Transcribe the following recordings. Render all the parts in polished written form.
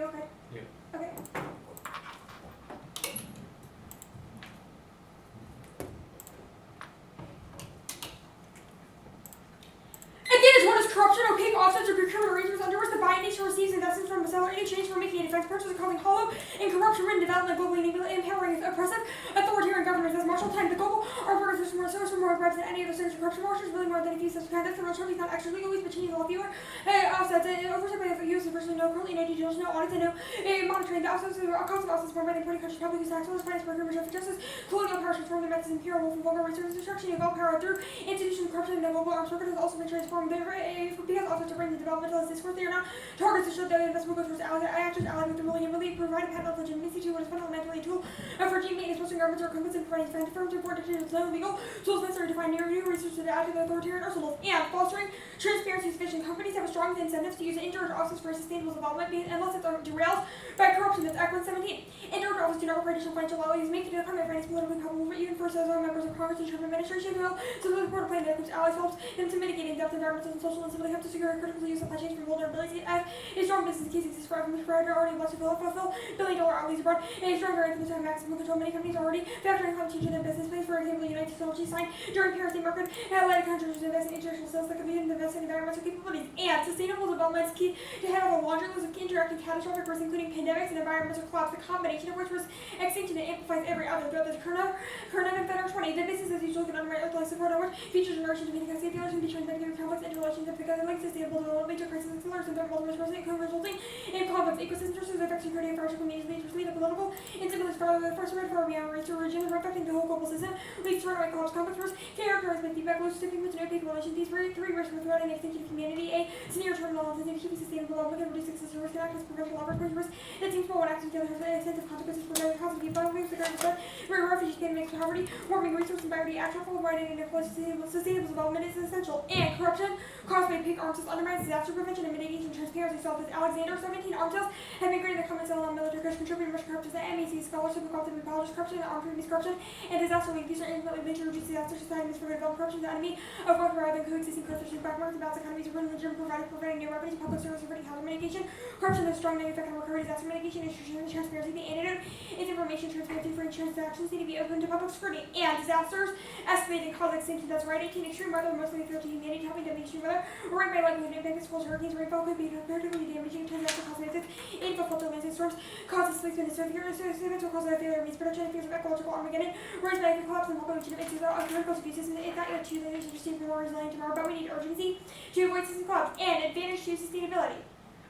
you okay? Yeah. Okay. Again, it's one is corruption, opaque offsets, or procurement arrangements under which the buying nation receives investments from the seller in exchange for making a defense purchase, causing hollow and corruption-ridden development globally, empowering oppressive authoritarian governments. As Marshall timed the global armed forces more source for more bribes than any other source of corruption. Marshall is really more than a few steps behind. That's the real truth. He's not extra legal, but changing all fewer offsets. Oversight by the U.S. is virtually no, currently no details, no audits, and no monitoring. The offsets, cost of offsets borne by the important countries, public use tax, finance program, for justice, colonial powers transform their methods, imperial rule from vulgar resources, destruction of all power through institutional corruption, and the global arms market has also been transformed. Because also to bring the developmentalist discourse, they are not targets to show that investment goes towards actors allied with the ruling and really provide a patent of legitimacy to what is fundamentally a tool for regime maintenance, posting governments or companies and providing defense firms to report dictators with no legal tools necessary to find new research to add to the authoritarian arsenals, and fostering transparency and sufficient. Companies have strong incentives to use indirect offsets for sustainable development unless it's derailed by corruption. That's Act 117. Indirect offsets do not require additional financial outlays, make the Department of Finance politically culpable, even for those members of Congress and Trump administration who so the report plan that includes allies helps him to mitigate in-depth environmental and social instability, help to secure critical use supply chains from vulnerabilities as a strong business case exists for every provider already wants to fulfill billion-dollar outlays abroad, and a stronger influence on maximum control. Many companies are already factoring climate change in their business plans. For example, the United Technology signed during Paris the market and led countries to invest in international sales that compete and invest in environmental capabilities. And sustainable development is key to head off a laundry list of interacting catastrophic risks, including pandemics and environmental collapse, the combination of which was extinction and amplifies every other. Throughout the current and Federal 20, the business as usual can underwrite like support on which future generations of manufacturing failures and determine negative complex interrelations of together like sustainable development, major crisis accelerators and thermal resources resulting in complex ecosystem stresses affect security and fragile communities, major lead to political instability for the first rate for beyond race or region, affecting the whole global system, leads to runaway collapse complex risks, characterized by feedback loops, tipping with no opaque relations. These three risks were threatening extinction of humanity. A scenario term knowledge is keeping sustainable development can reduce excessive risk and act as prevention laboratory risk that seems for one action together has extensive consequences for very positive violence, the current threat, where refugees can make poverty, warming resources and biodiversity, actual widening and sustainable development is essential. And corruption caused by pig arms undermines disaster prevention and mitigation transparency. So with Alexander 17 arms sales have been greater than comments on military crush contributing much corruption to MEC scholarship and corruption apologies corruption and armed previous corruption and disaster relief. These are infinitely linked to reduce disaster societies for developed corruption, the enemy of both rather than coexisting corruption back markets about economies of religion providing new revenues, public service providing housing mitigation, corruption has strong negative effect on recovery, disaster mitigation, and transparency. The antidote is information transparency for transactions need to be open to public scrutiny. And disasters escalating cause extinction. That's right. 18 extreme weather mostly fatal to humanity, helping to extreme weather. Rain by lightning and impact schools, hurricanes, rainfall could be comparatively damaging to natural causes. Infiltrated Atlantic storms cause displacement of severe events will cause a failure of means production and fears of ecological Armageddon. Rise by the collapse and population of entities are critical to systems. It's not yet too late to stay more resilient tomorrow, but we need urgency to avoid system collapse and advantage to sustainability.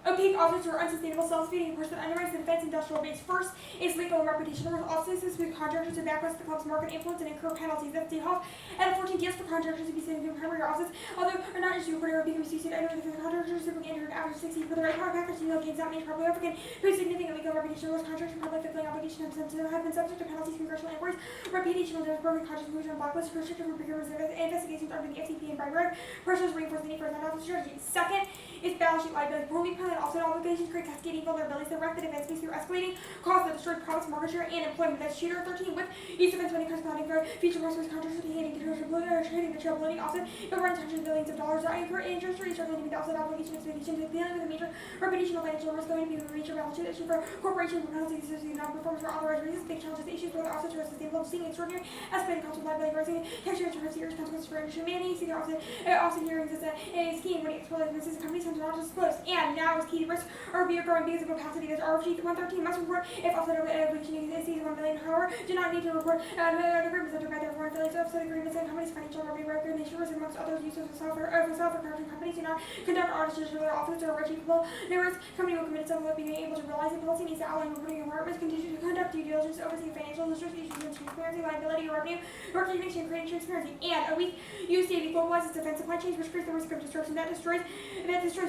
Opaque offsets or unsustainable self-feeding approach that undermines the defense industrial base. First is legal and reputational offsets with contractors to backlist the club's market influence and incur penalties. That's Hoff at 14 deals for contractors to be sent into primary offsets, although are not issued or become used to enter the contractors typically entered after 60 for the right power package. You know, gains not made properly African, who significant legal reputation was contractors from public fulfilling obligation have been subject to penalties, congressional inquiries, reputational damage, broken contracts, moved on blacklist, restricted from procurement investigations under the FCP and bribery. Pressures reinforce the need for a non-office strategy. Second is balance sheet liability. Poorly planned offset obligations create cascading vulnerabilities that wreck the defense base through escalating costs that destroy profits, market share, and employment. That's Shooter 13 with use defense spending corresponding for future resource contractors handing trading the trail bloating offset, but runs hundreds of billions of dollars. Interest rates are going to be the offset obligation expectation to dealing with a major reputational financial risk going to be the major balance sheet issue for corporations with penalties associated with non-performance for authorized reasons. Big challenges, issues with offsets are sustainable, seeing extraordinary escalating costs of liability rising, tax rates have serious consequences for industry. Many see their offset hearings as a scheme when it explodes businesses and companies tend to not disclose. And now is key risks are growing because of capacity. There's RFG 113 must report if offset obligation exceeds 1 billion. However, do not need to report agreements under by their foreign affiliates. Offset agreements and companies' financial revenue recognition risk amongst others. Uses of software correction companies do not conduct audits for their offsets or achievable. There is company will commit itself to being able to realize the policy needs to outline reporting requirements, continue to conduct due diligence, oversee financial issues and transparency, liability, or revenue, recognition, creating transparency, and a weak use Navy globalizes defense supply chains, which creates the risk of disruption that destroys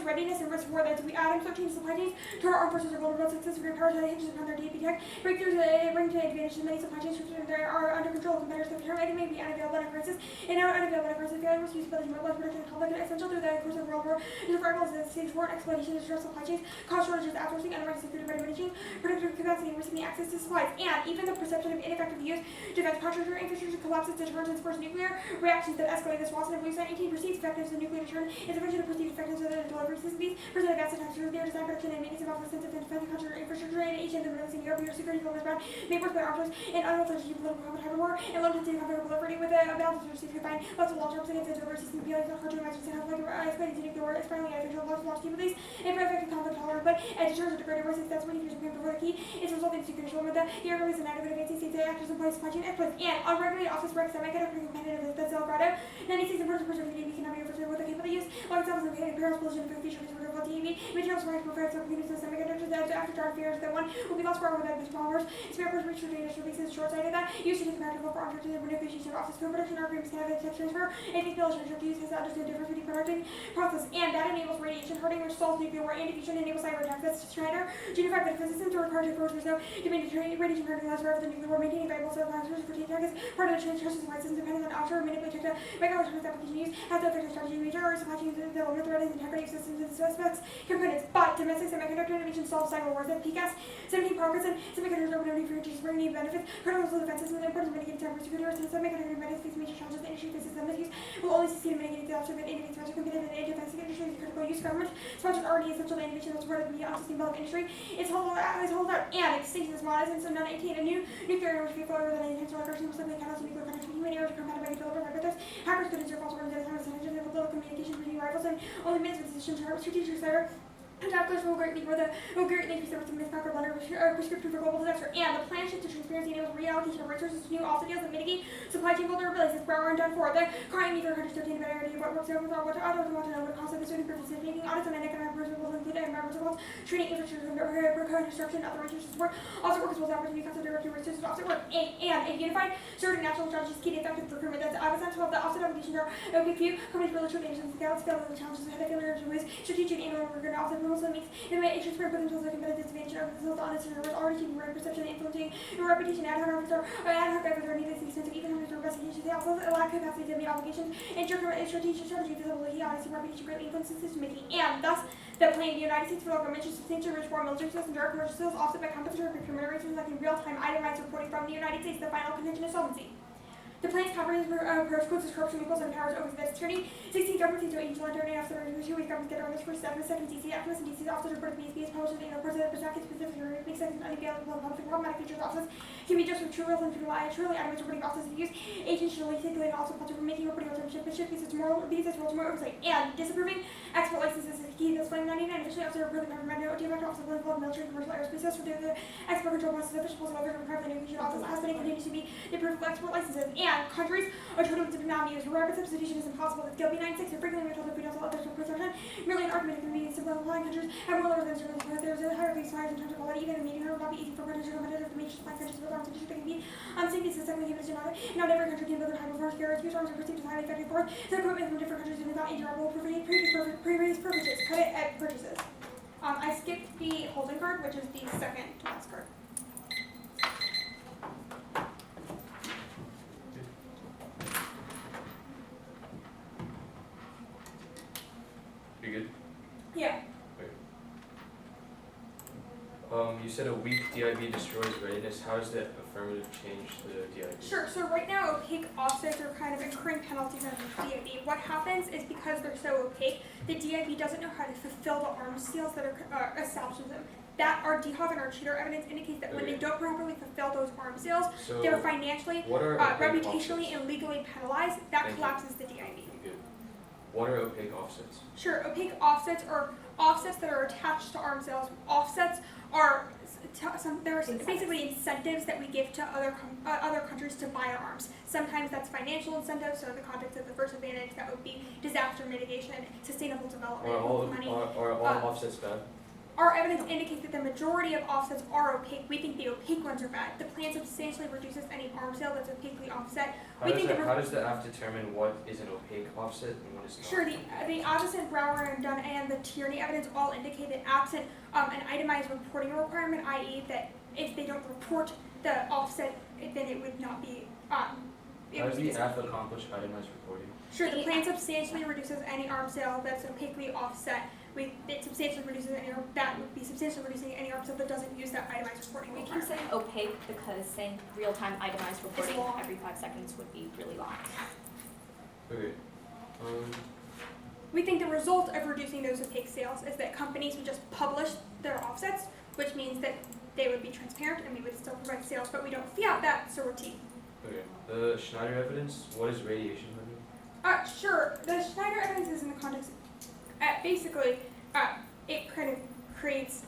readiness and risk war. That's we add 13 supply chains to our armed forces are vulnerable to success great power hinges upon their DP tech. Breakthroughs bring to advantage to many supply chains that are under control. Competitors that currently may be unavailable in a crisis and now unavailable in a crisis. Failure, use ability to mobilize production and conflict, and essential through the course of the World War. The survival is the stage war, exploitation, distress supply chains, cost shortages, outsourcing, undermining security by diminishing productive capacity, and risking access to supplies, and even the perception of ineffective use, defense contractor infrastructure collapses, deterrence, and forced nuclear reactions that escalate. This Watson and Blue 18 perceives effectiveness of nuclear deterrent is a function of perceived effectiveness of the delivery system. These present advanced attacks to their design, production, and maintenance of offensive and defense contractor infrastructure, and each of them releasing European security focus bound, made worse by arms and unauthoritative political conflict, hybrid war, and low intensity conflict proliferate with a balance of receive combined lots of long terms against the delivery system, appealing to hard to imagine and have like escalating to nuclear war, aspiring eventual lots of launch capabilities, and for effective conflict tolerant, but as deterrence of degraded versus that's what he used before the key is resulting in security control with the airways and active advancing states actors in place, supply chain exploits, and unregulated office work semiconductor competitive with the Zelgrado, 96 important person of DAV cannot be referred to with the capability use, long examples of imperial explosion for the future is of DAV, materials for preferred subcommunities of semiconductors that after dark fears that one will be lost forever without this bombers, spare person reach for the initial basis short-sighted that used to take comparative for arms to the negotiation of office co-production or agreements can have a tech transfer, and the military to use has understood difference between producting process, and that enables radiation hardening, which solves nuclear war and diffusion, enables cyber attacks. That's Schneider. Junior 5 that physicists or required to approach there's no demand to radiation hardening laws rather than nuclear war, maintaining viable cell transfers for targets. Part of the transfer supply system dependent on offshore manipulated to regular terms application use has the effect of strategy major or supply chains that will threaten the integrity of systems and suspects components. But domestic semiconductor innovation solves cyber wars at PCAS. 17 progress and semiconductors open only for reduced bring new benefits. Critical to the defense system and important to mitigate cyber security risks. Semiconductor benefits face major challenges the industry faces. The misuse will only succeed in mitigating the option that innovates faster competitive and defense industry is critical use. Government sponsors already essential to innovation that's supported the unsustainable industry. It's hold out and extinction is modest, and so none 18 a new nuclear energy vehicle over than intentional aggression will simply catalyze nuclear countries from human error to combat by deliberate hypothesis. Hackers could insert false words at a time of sentences and with little communication between rivals and only minutes with decisions to strategic cyber. Attackers will greatly increase the risk of miscalculation blunder prescription for global disaster, and the plan shift to transparency enables reallocation of resources to new obstacles that mitigate supply chain vulnerabilities. As Brower and done for the crying nuclear countries to obtain a better idea of what works overall, what others want to know what costs of the student purposes, making audits on an economic person will include environmental costs, training infrastructure, construction, other research support. Also, workers will have opportunity to directing research to offset work, and a unified certain national strategy is key to effective procurement. That's essential. The offset obligations are okay few companies relative to nations scale of the challenges ahead of failure to ways strategic and we're going to offset also makes in a way it should spread with themselves a competitive disadvantage over the results on its servers already keeping brand perception and influencing your reputation. Ad hoc efforts are needed to the extent of even under investigations. They also lack capacity to meet obligations and strategic strategy visibility honesty reputation greatly influences decision making, and thus the plan the United States federal government should substantially rich foreign military sales and direct commercial sales offset by compensatory procurement arrangements like in real-time itemized reporting from the United States. The final contention is solvency. The plan's comprehensive approach quotes as corruption equals and powers over the attorney. 16 governments into each land during after 2 weeks governments get on this first step. The second DC activists and DC officers report to BSB as published in the reports that the not specific or make sense and unavailable public problematic features office can be just with true real and truly itemized reporting process of use. Agents should articulate also culture for making reporting alternative but should be its role to more oversight. And disapproving export licenses is key. This flame 99 officially officer approved the government director office of political military commercial aerospace for the export control process official postal government private innovation office has been and continues to be the approved export licenses, and countries are told to not use. Rapid substitution is impossible. With Gilby 96 and frequently we're told that we don't allow others for perception. Merely an argument of convenience to applying countries have more than services, but there's a higher base in terms of quality. Even a medium will not be easy for countries to competitive to major supply countries with arms and that can be on safety system and not every country can build a high performance carriers whose arms are perceived as highly effective for so equipment from different countries is not interoperable previous purchases. Credit at purchases. I skipped the holding card, which is the second to last card. You good? Yeah. Wait. You said a weak DIB destroys readiness. How does that affirmative change the DIB? Sure. So right now, opaque offsets are kind of incurring penalties under the DIB. What happens is because they're so opaque, the DIB doesn't know how to fulfill the arms seals that are established in them. That our DHOV and our cheater evidence indicates that when they don't properly fulfill those arms seals, So they're financially, what are reputationally, offsets? and legally penalized. That Thank collapses the DIB. Good. What are opaque offsets? Sure, opaque offsets are offsets that are attached to arms sales. Offsets are basically incentives that we give to other countries to buy our arms. Sometimes that's financial incentives, so in the context of the first advantage, that would be disaster mitigation, sustainable development, Are all offsets bad? Our evidence indicates that the majority of offsets are opaque. We think the opaque ones are bad. The plan substantially reduces any arms sale that's opaquely offset. How does the AF determine what is an opaque offset and what is not? Sure, the absent Brower and Dunn and the Tierney evidence all indicate that absent an itemized reporting requirement, i.e. that if they don't report the offset, then it would not be. How does the AF accomplish itemized reporting? Sure, the plan substantially reduces any arms sale that's opaquely offset. It substantially reduces that would be substantially reducing any arms sale that doesn't use that itemized reporting We keep requirement. saying opaque because saying real-time itemized reporting long. every 5 seconds would be really long. Okay. We think the result of reducing those opaque sales is that companies would just publish their offsets, which means that they would be transparent and we would still provide sales, but we don't fiat that, so we're T. Okay. The Schneider evidence. What is radiation hardening? Sure. The Schneider evidence is in the context of, basically, it kind of creates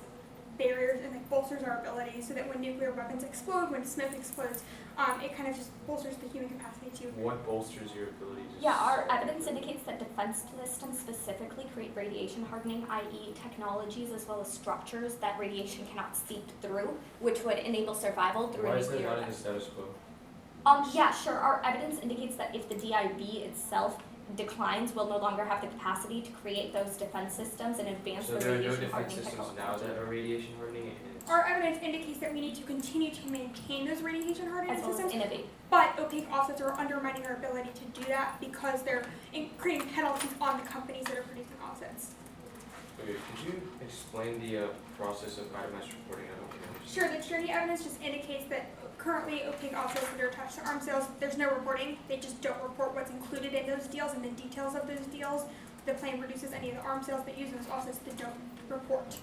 barriers and like bolsters our ability so that when nuclear weapons explode, when smoke explodes, it kind of just bolsters the human capacity to. What bolsters your ability to? Yeah, our evidence indicates that defense systems specifically create radiation hardening, i.e. technologies as well as structures that radiation cannot seep through, which would enable survival through Why a is that nuclear not in event. the status quo? Yeah, sure. Our evidence indicates that if the DIB itself declines, we'll no longer have the capacity to create those defense systems and advance So the there are no radiation defense hardening systems technology. now that are radiation hardening. Our evidence indicates that we need to continue to maintain those radiation hardening As well as systems, innovate. but opaque offsets are undermining our ability to do that because they're creating penalties on the companies that are producing offsets. Okay, could you explain the process of itemized reporting? I don't think I understand. Sure, the security evidence just indicates that currently opaque offsets that are attached to arms sales, there's no reporting. They just don't report what's included in those deals and the details of those deals. The plan reduces any of the arms sales that use those offsets that don't report.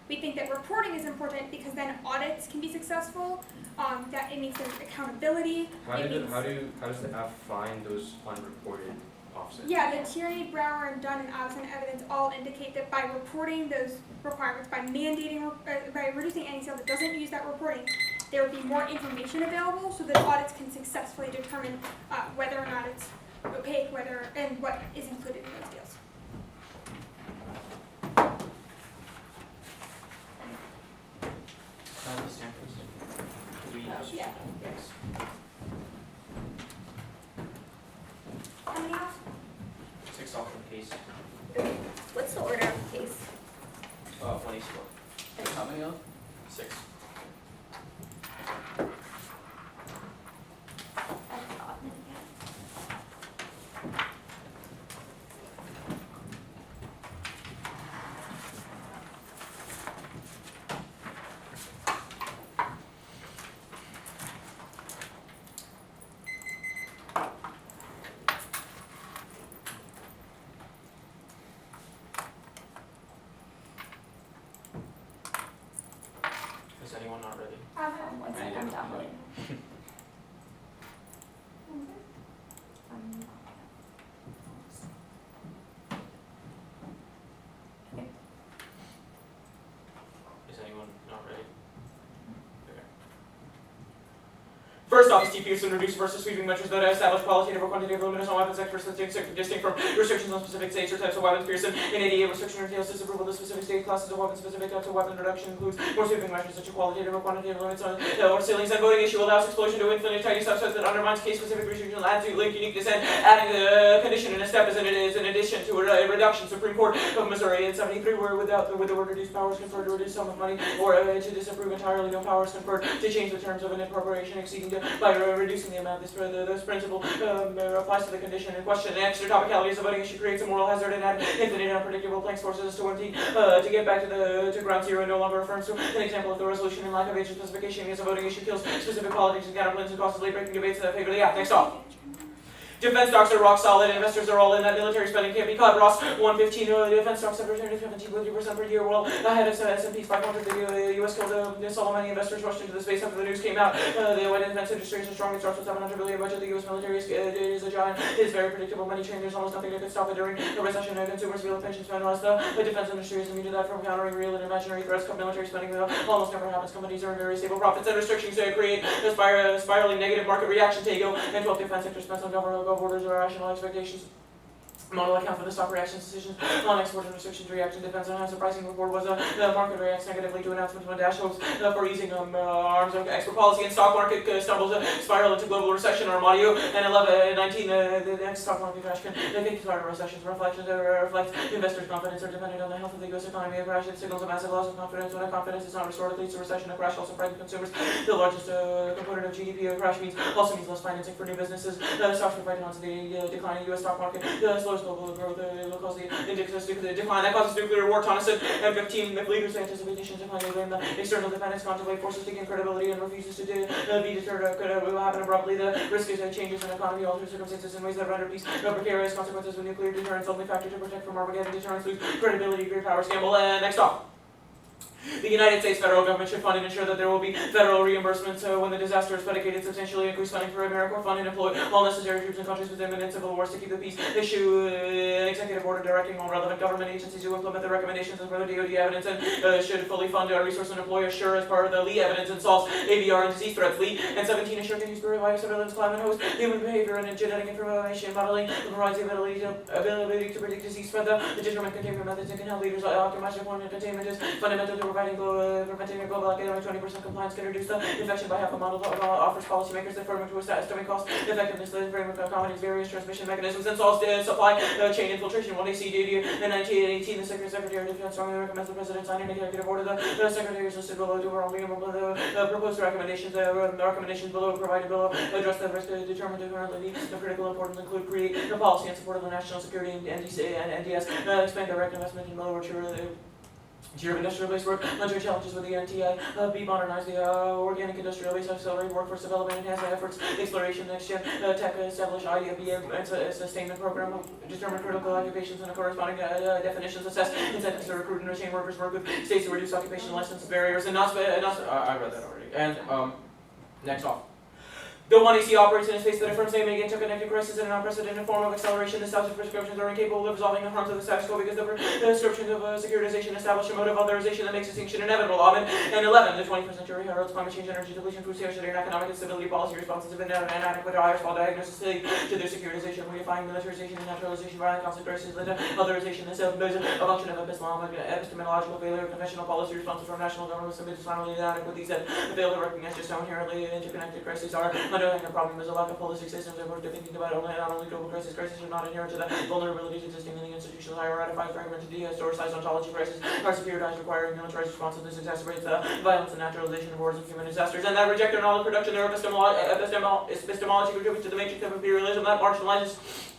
We think that reporting is important because then audits can be successful. That it means there's accountability. How does the app find those unreported offsets? Yeah, the Tierney, Brower, and Dunn and Avison evidence all indicate that by reporting those requirements, by mandating, by reducing any sale that doesn't use that reporting, there would be more information available so that audits can successfully determine whether or not it's opaque, and what is included in those deals. The stamp please. Yeah. Thanks. How many off? 6 off the case. What's the order of the case? 1 each score. How many off? 6. Is anyone not ready? One second, I'm downloading. Is anyone not ready? Okay. First off, is T. introduced versus sweeping measures that establish qualitative or quantitative limits on weapons experts distinct from restrictions on specific states or types of weapons. Pearson in 88 restriction entails disapproval of specific state classes of weapons. Specific types of weapon reduction includes more sweeping measures such as qualitative or quantitative limits on or ceilings. And voting issue allows explosion to infinite tiny subsets that undermines case-specific restrictions, adds to link uniqueness, and adding the condition in a step as it is in addition to a reduction. Supreme Court of Missouri in 73 were with the word reduced powers conferred to reduce sum of money or to disapprove entirely no powers conferred to change the terms of an appropriation exceeding by reducing the amount. This principle applies to the condition in question. The extra topicality of the voting issue creates a moral hazard and add infinite and unpredictable blanks forces us to get back to ground zero and no longer affirms to an example of the resolution in lack of age specification against a voting issue kills specific politics and counterplans and causes late-breaking debates that favor the app. Next off. Defense stocks are rock solid. Investors are all in that. Military spending can't be cut. Ross 115. Defense stocks have returned 17.3% per year. Well ahead of S&P 500. The U.S. killed so many investors rushed into the space after the news came out. The white defense industry is the strongest. Starts with $700 billion budget. The U.S. military is a giant. It is very predictable. Money train. There's almost nothing that could stop it during a recession. Consumers feel the pension spend less. The defense industry is immune to that from countering real and imaginary threats. Military spending almost never happens. Companies earn very stable profits and restrictions create a spiraling negative market reaction. Tego and 12 defense sector spends on government borders or rational expectations. Model account for the stock reactions decisions on export and restrictions reaction depends on how surprising report was. The market reacts negatively to announcements when Dash hopes for easing arms of export policy, and stock market stumbles spiral into global recession. Armadio and 19 the next stock market crash can start a recession. Reflections reflect investors' confidence are dependent on the health of the U.S. economy. A crash signals a massive loss of confidence. When that confidence is not restored, it leads to recession. A crash also frightens consumers. The largest component of GDP. A crash also means less financing for new businesses. Stocks are fighting onto the declining U.S. stock market. The slowest global growth will cause the index to decline. That causes nuclear war. Tonneson and 15 leaders anticipate nations decline. They blame the external dependence, contemplate forces to gain credibility, and refuses to be deterred. Will happen abruptly. The risk is changes in economy, alter circumstances in ways that render peace precarious. Consequences with nuclear deterrence only factor to protect from Armageddon. Deterrence lose credibility. Great powers gamble. And next off. The United States federal government should fund and ensure that there will be federal reimbursements when the disaster is predicated. Substantially increase funding for AmeriCorps Fund and employ all necessary troops in countries with imminent civil wars to keep the peace. Issue an executive order directing all relevant government agencies to implement the recommendations as per the DoD evidence and should fully fund our resource and employ assure as part of the Lee evidence and solves ABR and disease threats. Lee and 17 assure can use virus surveillance, climate host, human behavior, and genetic information modeling that provides the ability to predict disease spread, the determine containment methods, and can help leaders optimize deployment. Containment is fundamental to preventing a global academic 20% compliance can reduce the infection by half. A model offers policymakers the framework to estimate cost effectiveness. The framework accommodates various transmission mechanisms and solves supply chain infiltration. One ACD in 1918, the Secretary of Defense strongly recommends the President sign an executive order. The Secretary is listed below. The proposed recommendations. The recommendations below provided below address the risk determined currently. The critical importance include create the policy and support of the national security and NDS. Expand direct investment in lower tier of industrial base work, launch challenges with the NTI, be modernize the organic industrial base, accelerate workforce development, enhance efforts, exploration, next gen tech, establish IDB and sustainment program, determine critical occupations and the corresponding definitions, assess incentives to recruit and retain workers, work with states to reduce occupation license barriers, and I read that already. And next off. The 1AC operates in a space that affirms they may get interconnected crisis in an unprecedented form of acceleration. The established prescriptions are incapable of resolving the harms of the status quo because the prescriptions of securitization establish a mode of authorization that makes extinction inevitable. And 11, the 21st century heralds climate change, energy depletion, food scarcity, and economic instability policy responses have been inadequate higher small diagnosis to their securitization, redefining militarization and naturalization, violent conflict crisis, authorization is a function of epistemological failure of conventional policy responses from national governments and is finally inadequate. These that fail to recognize just how inherently interconnected crises are. Underlying the problem is a lack of holistic systems and we're thinking about not only global crises are not inherent to the vulnerabilities existing in the institutional hierarchified fragmented historicized ontology crisis are superiorized requiring militarized responsiveness exacerbates the violence and naturalization of wars and human disasters and that reject knowledge production their epistemology contributes to the matrix of imperialism that marginalizes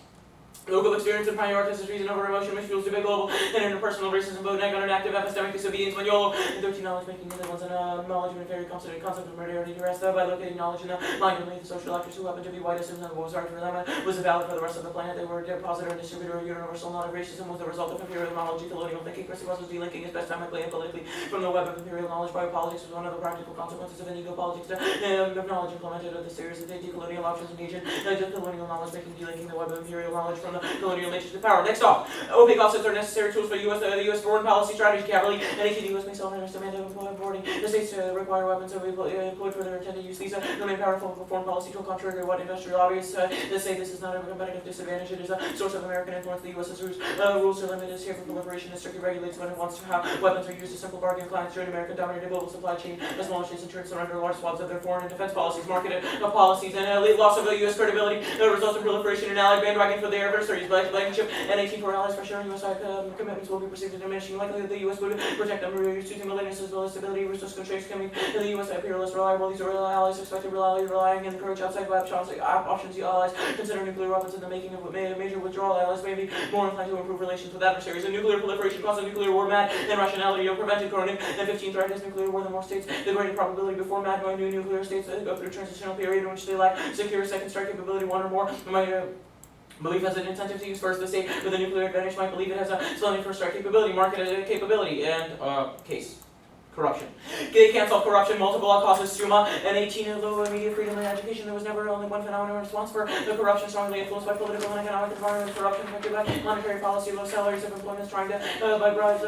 local experience and prioritizes reason over emotion, which fuels debate global and interpersonal racism, both negative and active epistemic disobedience when YOLO and 13 knowledge making the ones and knowledge and very considered concept of modernity to rest by locating knowledge in the mind of the social actors who happen to be white assumes that what was hard for them was valid for the rest of the planet. They were a depositor and distributor of universal knowledge. Racism was the result of imperial knowledge, colonial thinking. Christy was delinking epistemically and politically from the web of imperial knowledge. Biopolitics was one of the practical consequences of ego politics of knowledge implemented of the series of decolonial options engaged in colonial knowledge making delinking the web of imperial knowledge from the colonial nature to power. Next off, opaque offsets are necessary tools for the U.S. foreign policy strategy. Cavalry and the U.S. may self-understand boarding the states to require weapons that we employed for their intended use. These remain powerful foreign policy tool contrary to what industrial lobbyists say. This is not a competitive disadvantage. It is a source of American influence. The U.S.'s rules are limited here for proliferation and strictly regulates when it wants to have weapons are used as simple bargain clients during American dominated global supply chain. As long as states in turn surrender large swaths of their foreign and defense policies, marketed policies, and loss of the U.S. credibility results in proliferation and allied bandwagon for their adversaries. Blankenship and 18 for allies for sharing U.S. commitments will be perceived as diminishing. Likely that the U.S. would protect them, reducing millennials as well as stability, resource constraints coming to the U.S. imperialist reliable. These are allies expected relying and encourage outside options. The allies consider nuclear weapons in the making of major withdrawal. Allies may be more inclined to improve relations with adversaries. A nuclear proliferation causes nuclear war mad and rationality of prevented Cronin. And 15 threat is nuclear war. The more states, the greater probability before mad by new nuclear states go through a transitional period in which they lack secure second strike capability. One or more might believe has an incentive to use first. The state with a nuclear advantage might believe it has a slowing first strike capability, market capability, and case. Corruption. They cancel corruption, multiple causes summa, and 18 low immediate freedom and education. There was never only one phenomenon response for the corruption strongly influenced by political and economic environment. Corruption affected by monetary policy, low salaries of employment, trying to by bribes,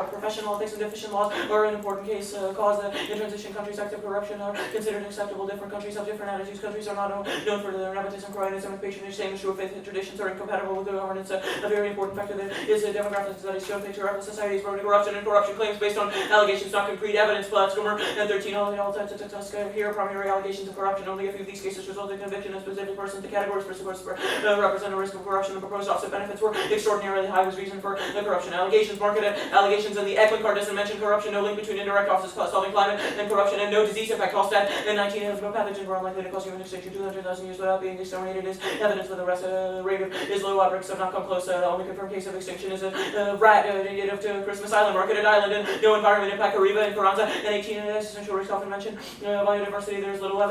professional ethics and deficient laws are an important case cause that in transition countries active corruption are considered acceptable. Different countries have different attitudes. Countries are not known for their nepotism, cronyism, and patronage. Same issue of faith and traditions are incompatible with good governance. A very important factor there is demographic studies show picture of societies broken corruption and corruption claims based on allegations, not concrete evidence. Plattscomer and 13 all types of tasks here primary allegations of corruption. Only a few of these cases resulted in conviction of specific persons. The categories represent a risk of corruption. The proposed offset benefits were extraordinarily high was reason for the corruption. Allegations, market allegations, and the Eklund card doesn't mention corruption. No link between indirect causes solving climate and corruption, and no disease impact. Hallstatt in 19 no pathogens were unlikely to cause human extinction 200,000 years without being exterminated is evidence for the rest rate is low. Outbreaks have not come close. Only confirmed case of extinction is a rat native to Christmas Island, marketed island, and no environment impact. Kariba and Carranza and 18 essential risk often mentioned. Biodiversity, there's little while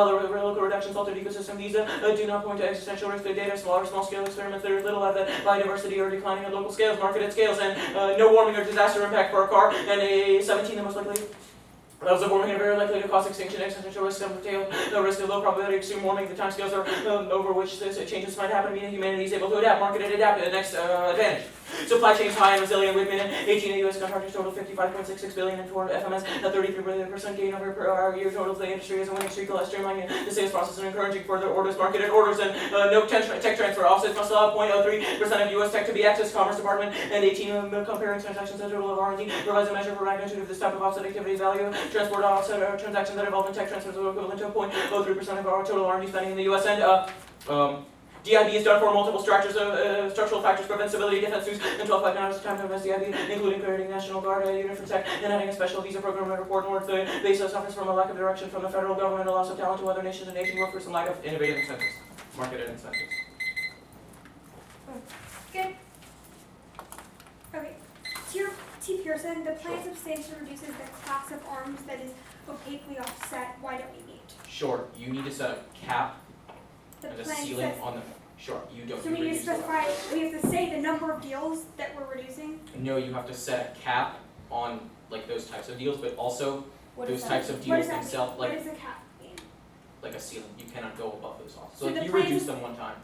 the local reductions altered ecosystem. These do not point to existential risk. The data, small scale experiments, there is little that biodiversity are declining at local scales, marketed scales, and no warming or disaster impact for a car, and a 17 the most likely. Levels of warming are very likely to cause extinction, existential risk, no risk of low probability of extreme warming. The timescales are over which this changes might happen, meaning humanity is able to adapt, market and adapt. The next advantage. Supply chains high and resilient with 18 U.S. contractors total 55.66 billion and for FMS a 33% gain over our year totals. The industry is a winning streak, streamlining the sales process and encouraging further orders, marketed orders, and no tech transfer. Offsets must allow 0.03% of U.S. tech to be accessed. Commerce Department and 18 comparing transactions a total of R&D provides a measure for magnitude of this type of offset activity value. Transport offset transactions that involve in tech transfers are equivalent to 0.03% of our total R&D spending in the U.S. and DIB is done for multiple structural factors, prevent stability, defense use, and 12 hours of time to invest DIB, including creating National Guard unit for tech, and having a special visa program and report north. The base suffers from a lack of direction from the federal government, a loss of talent to other nations, and nation workforce, and lack of innovative incentives, marketed incentives. Good. Okay. T. Pearson, the plan substantially reduces the class of arms that is opaquely offset. Why don't we meet? Sure, you need to set a cap The and a plan ceiling says, on the. Sure, you don't. so you we need to reduce the specify, we have to say the number of deals that we're reducing. No, you have to set a cap on like those types of deals, but also What those does types that of What deals does that themselves, mean? like What does a cap mean? like a ceiling. You cannot go above those odds. So So if the you plan reduce is- them one time,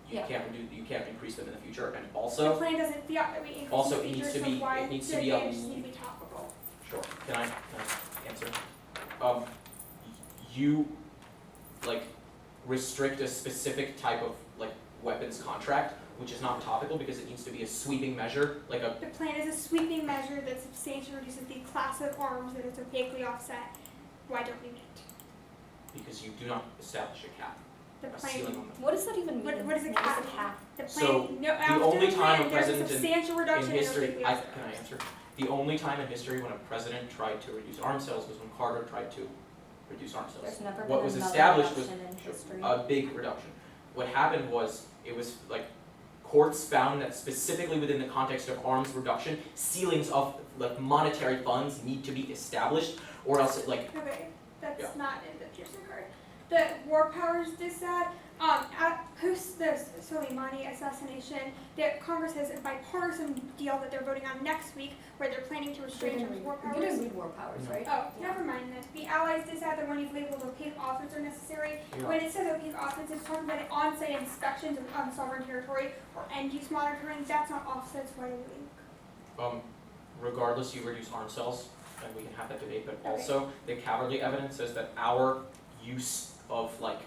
you Yeah. can't increase them in the future. And The also, plan doesn't feel that we increase also the it needs features, to so be- why it needs to the be a- advantages need to be topical? sure. Can I answer? You like restrict a specific type of like weapons contract, which is not topical because it needs to be a sweeping measure, like a. The plan is a sweeping measure that substantially reduces the class of arms that is opaquely offset. Why don't we meet? Because you do not establish a cap, The a plan. ceiling on them. What does that even mean? What is a What cap? is a cap? The plan. So, no, the after only the time plan, a there's president substantial reduction In history, opaquely can offset. I answer? The only time in history when a president tried to reduce arms sales was when Carter tried to reduce arms sales. There's never What been was another established was reduction in history. a big reduction. What happened was, it was like, courts found that specifically within the context of arms reduction, ceilings of like monetary funds need to be established, or else it like, Okay, that's Yeah. not in the Pearson card. The war powers did that. Post the Soleimani assassination, the Congress has a bipartisan deal that they're voting on next week, where they're planning to restrain Trump's war You powers. didn't read war powers, right? Oh, never mind then. The Allies decide that when you've labeled opaque offense are necessary. Yeah. When it says opaque offense, it's talking about on-site inspections of sovereign territory or end-use monitoring. That's not offsets right away. regardless, you reduce arms sales, and we can have that debate, but Okay. also, the Cavalry evidence says that our use of like,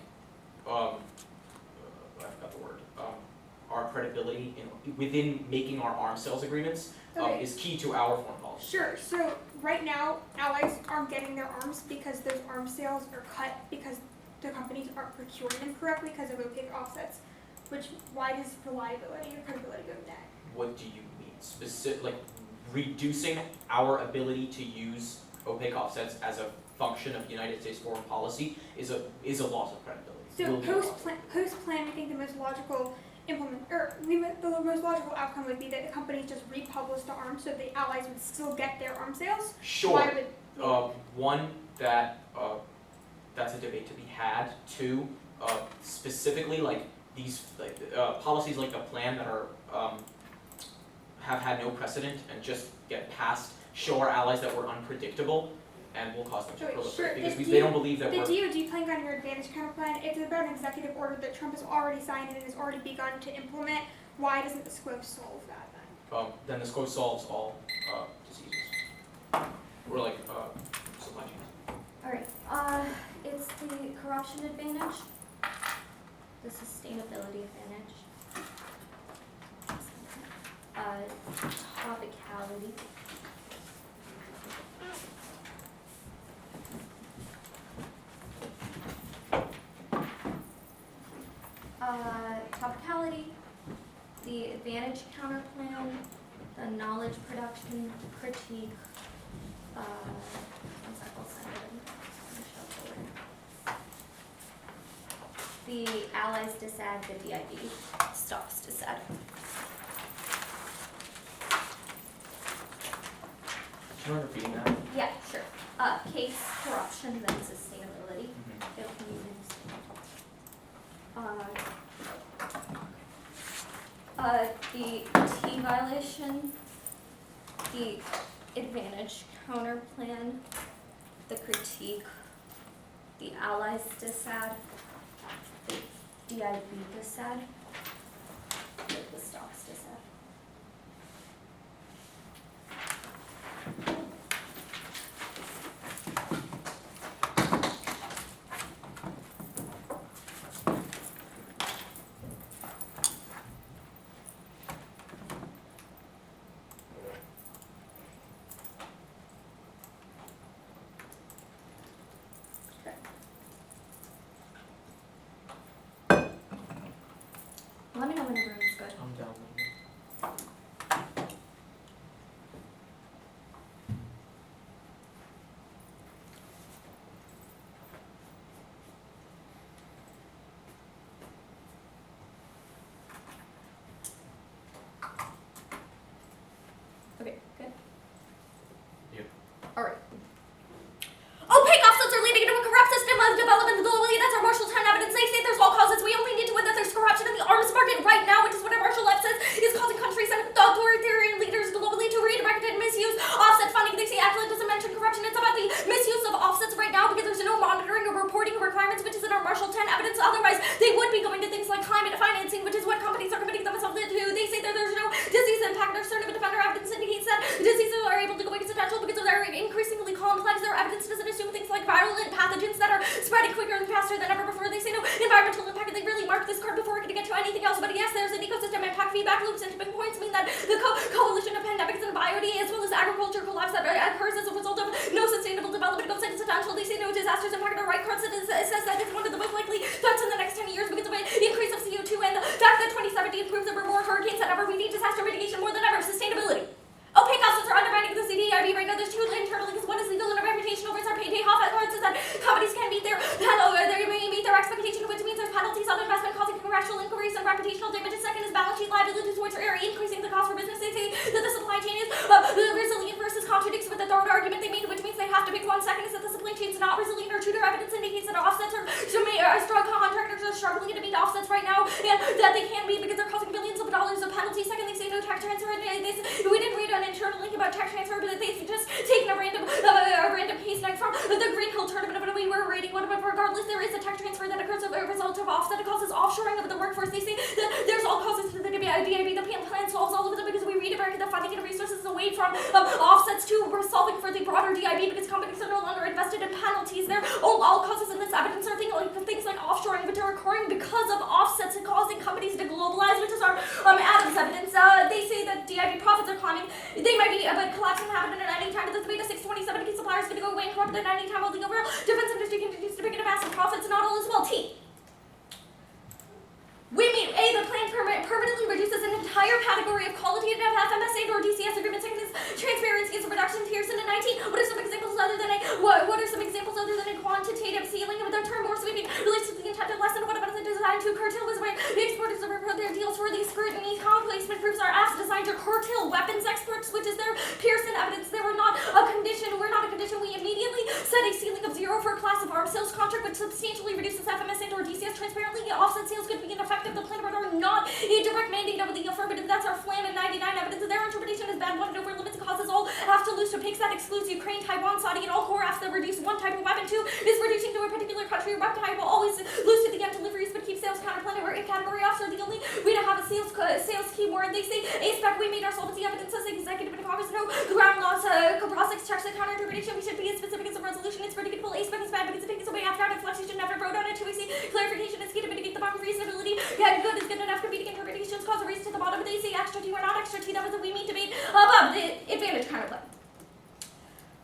I forgot the word, our credibility within making our arms sales agreements, Okay. is key to our foreign policy. Sure. So right now, allies aren't getting their arms because those arms sales are cut because the companies aren't procuring them correctly because of opaque offsets. Why does reliability and credibility go down? What do you mean? Like reducing our ability to use opaque offsets as a function of United States foreign policy is a loss of credibility. So Will be a loss. post plan, I think the most logical the most logical outcome would be that the companies just republish the arms, so the allies would still get their arms sales. Sure. Why would One, that's a debate to be had. Two, specifically like these policies like the plan that are have had no precedent and just get passed, show our allies that we're unpredictable, and will cause them to proliferate Sure. because The they don't believe that The we're. DoD plank on your advantage counter plan, it's about an executive order that Trump has already signed and has already begun to implement. Why doesn't the SQUO solve that then? Then the SQUO solves all diseases. We're like supply chain. Alright, it's the corruption advantage, the sustainability advantage, topicality, topicality, the advantage counter plan, the knowledge production critique, one sec, I'll send it in. Finish up the word. The allies disad, the DIB stops disad. Do you mind repeating that? Yeah, sure. Case, corruption, then sustainability. Mm-hmm. It'll be the T violation, the advantage counter plan, the critique, the allies disad, the DIB disad, the stocks disad. Let me know when everyone's good. I'm down. Okay, good. Yep. Alright. Opaque offsets are leading into a corrupt system of development globally. That's our Marshall 10 evidence. They say there's all causes. We only need to win that there's corruption in the arms market right now, which is what our Marshall Left says is causing countries and authoritarian leaders globally to redirect and misuse offset funding. They say actually it doesn't mention corruption. It's about the misuse of offsets right now because there's no monitoring or reporting requirements, which is in our Marshall 10 evidence. Otherwise, they would be going to things like climate financing, which is what companies are committing themselves into. They say that there's no disease impact. Their certain defender evidence indicates that diseases are able to go accidental because they're increasingly complex. Their evidence doesn't assume things like virulent pathogens that are spreading quicker and faster than ever before. They say no environmental impact. They really mark this card before we're going to get to anything else. But yes, there's an ecosystem impact. Feedback loops and tipping points mean that the coalition of pandemics and biody, as well as agriculture collapse that occurs as a result of no sustainable development goes accidental. They say no disasters impact our right cards. It says that it's one of the most likely threats in the next 10 years because of an increase of CO2 and the fact that 2017 proves that we're more hurricanes than ever. We need disaster mitigation more than ever. Sustainability. Opaque offsets are undermining the CDIB right now. There's two internal links. One is legal and a reputation over our payday. Half at cards is that companies can meet their expectation, which means there's penalties on investment causing congressional inquiries and reputational damage. The second is balance sheet liabilities, which are increasing the cost for business. They say that the supply chain is resilient versus contradicts with the third argument they made, which means they have to pick one. Second is that the supply chain is not resilient or true. Their evidence indicates that offsets are contractors are struggling to meet offsets right now, and that they can be because they're causing billions of dollars of penalties. Second, they say no tech transfer. We didn't read an internal link about tech transfer, but they've just taken a random case next from the Green Hill tournament of we were rating one, but regardless, there is a tech transfer that occurs as a result of offset. It causes offshoring of the workforce. They say that there's all causes to the DIB. The plan solves all of them because we redirect the funding and resources away from offsets to we're solving for the broader DIB because companies are no longer invested in penalties. They're all causes in this evidence are things like offshoring, which are occurring because of offsets and causing companies to globalize, which is our Adams evidence. They say that DIB profits are climbing. They might be, but collapsing happen at any time. This beta 627 key suppliers going to go bankrupt at any time. While the overall defense industry continues to pick up massive profits, not all as well. T. We mean A, the plan permanently reduces an entire category of qualitative FMSA or DCS agreements. Second is transparency is a reduction here. And 19, what are some examples other than a quantitative ceiling? With the term more sweeping relates to the intent of less than what about the design to curtail is where the exporters are their deals for these scrutiny. Placement proofs are as designed to curtail weapons exports, which is their Pearson evidence. They were not a condition. We're not a condition. We immediately set a ceiling of 0 for a class of arms sales contract, which substantially reduces FMSA or DCS transparently. Offset sales could be ineffective. The plan are not a direct mandate of the affirmative. That's our FLAM and 99 evidence. Their interpretation that excludes Ukraine, Taiwan, Saudi, and all core apps that reduce one type of weapon to is reducing to a particular country or weapon type will always lose to the end deliveries but keep sales counterplanetary category off. So the only way to have a sales keyword, they say, a spec we made our solvency evidence as executive and Congress no ground laws, process checks and counter interpretation. We should be as specific as a resolution. It's predictable. A spec is bad because it takes away after inflection never wrote on it. 2AC clarification is key to mitigate the bottom reasonability. Yeah, good is good enough. Competing interpretations cause a race to the bottom. They say extra T, we're not extra T. That was a we mean debate above the advantage counterclaim.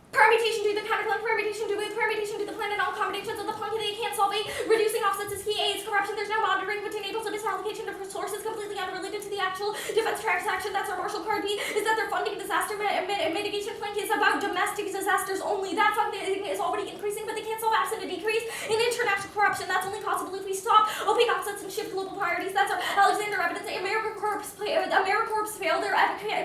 Permutation to the counterclaim, permutation to the plan, and all combinations of the point they can't solve. A reducing offsets is key. A is corruption. There's no monitoring, which enables a misallocation of resources completely unrelated to the actual defense transaction. That's our Marshall card. B is that their funding disaster mitigation flank is about domestic disasters only. That funding is already increasing, but they can't solve absent a decrease in international corruption. That's only possible if we stop opaque offsets and shift global priorities. That's our Alexander evidence. AmeriCorps failed their